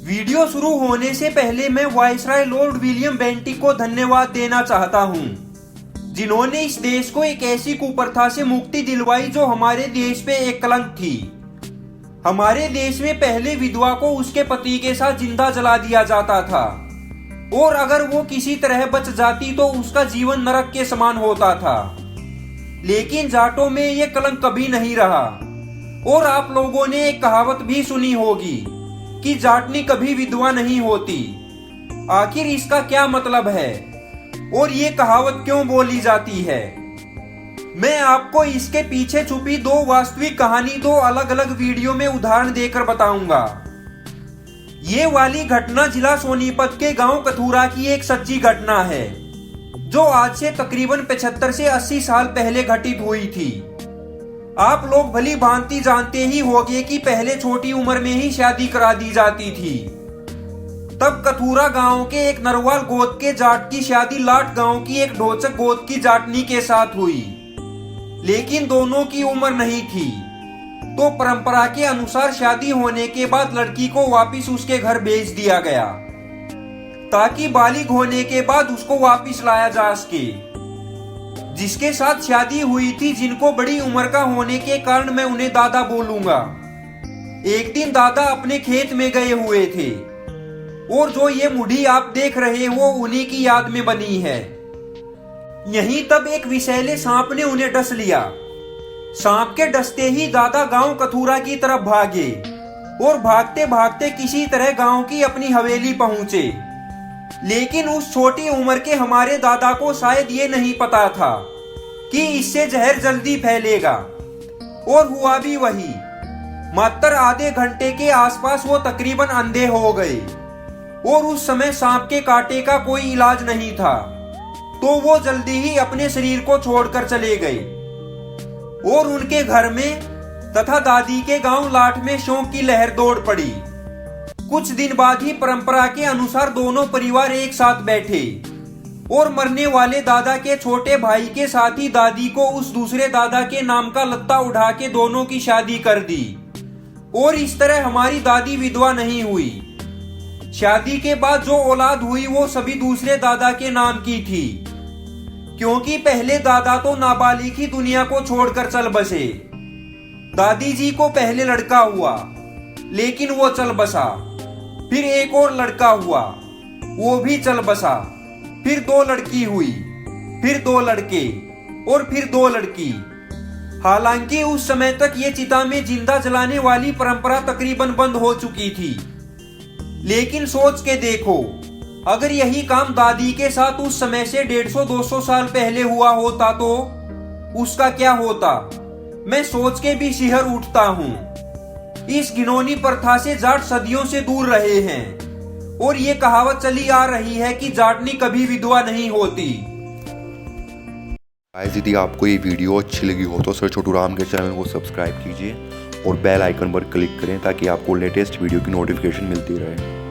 Video शुरू होने से पहले मैं वायसराय लॉर्ड विलियम बेंटिक को धन्यवाद देना चाहता हूं, जिन्होंने इस देश को एक ऐसी कुप्रथा से मुक्ति दिलवाई जो हमारे देश पे एक कलंक थी। हमारे देश में पहले विधवा को उसके पति के साथ जिंदा जला दिया जाता था और अगर वो किसी तरह बच जाती तो उसका जीवन नरक के समान होता था। लेकिन जाटों में ये कलंक कभी नहीं रहा। और आप लोगों ने एक कहावत भी सुनी होगी कि जाटनी कभी विधवा नहीं होती। आखिर इसका क्या मतलब है और ये कहावत क्यों बोली जाती है? मैं आपको इसके पीछे छुपी दो वास्तविक कहानी दो अलग अलग वीडियो में उदाहरण देकर बताऊंगा। ये वाली घटना जिला सोनीपत के गांव कथूरा की एक सच्ची घटना है, जो आज से तकरीबन 75 से 80 साल पहले घटित हुई थी। आप लोग भली भांति जानते ही होंगे कि पहले छोटी उम्र में ही शादी करा दी जाती थी। तब कथूरा गांव के एक नरवाल गोत के जाट की शादी लाट गांव की एक ढोचक गोत की जाटनी के साथ हुई, लेकिन दोनों की उम्र नहीं थी। तो परंपरा के अनुसार शादी होने के बाद लड़की को वापस उसके घर भेज दिया गया ताकि बालिग होने के बाद उसको वापस लाया जा सके। जिसके साथ शादी हुई थी, जिनको बड़ी उम्र का होने के कारण मैं उन्हें दादा बोलूंगा, एक दिन दादा अपने खेत में गए हुए थे और जो ये मुढ़ी आप देख रहे हो उन्हीं की याद में बनी है। यहीं तब एक विषैले सांप ने उन्हें डस लिया। सांप के डसते ही दादा गांव कथूरा की तरफ भागे और भागते भागते किसी तरह गांव की अपनी हवेली पहुंचे। लेकिन उस छोटी उम्र के हमारे दादा को शायद ये नहीं पता था कि इससे जहर जल्दी फैलेगा, और हुआ भी वही। मात्र आधे घंटे के आसपास वो तकरीबन अंधे हो गए और उस समय सांप के कांटे का कोई इलाज नहीं था, तो वो जल्दी ही अपने शरीर को छोड़कर चले गए। और उनके घर में तथा दादी के गांव लाट में शोक की लहर दौड़ पड़ी। कुछ दिन बाद ही परंपरा के अनुसार दोनों परिवार एक साथ बैठे और मरने वाले दादा के छोटे भाई के साथ ही दादी को उस दूसरे दादा के नाम का लत्ता उठा के दोनों की शादी कर दी। और इस तरह हमारी दादी विधवा नहीं हुई। शादी के बाद जो औलाद हुई वो सभी दूसरे दादा के नाम की थी, क्योंकि पहले दादा तो नाबालिग ही दुनिया को छोड़कर चल बसे। दादी जी को पहले लड़का हुआ, लेकिन वो चल बसा। फिर एक और लड़का हुआ, वो भी चल बसा। फिर 2 लड़की हुई, फिर 2 लड़के और फिर 2 लड़की। हालांकि उस समय तक ये चिता में जिंदा जलाने वाली परंपरा तकरीबन बंद हो चुकी थी। लेकिन सोच के देखो, अगर यही काम दादी के साथ उस समय से 150-200 साल पहले हुआ होता तो उसका क्या होता? मैं सोच के भी शिहर उठता हूँ। इस घिनौनी प्रथा से जाट सदियों से दूर रहे हैं और ये कहावत चली आ रही है कि जाटनी कभी विधवा नहीं होती। यदि आपको ये वीडियो अच्छी लगी हो तो सर छोटू राम के चैनल को सब्सक्राइब कीजिए और बेल आइकन पर क्लिक करें ताकि आपको लेटेस्ट वीडियो की नोटिफिकेशन मिलती रहे।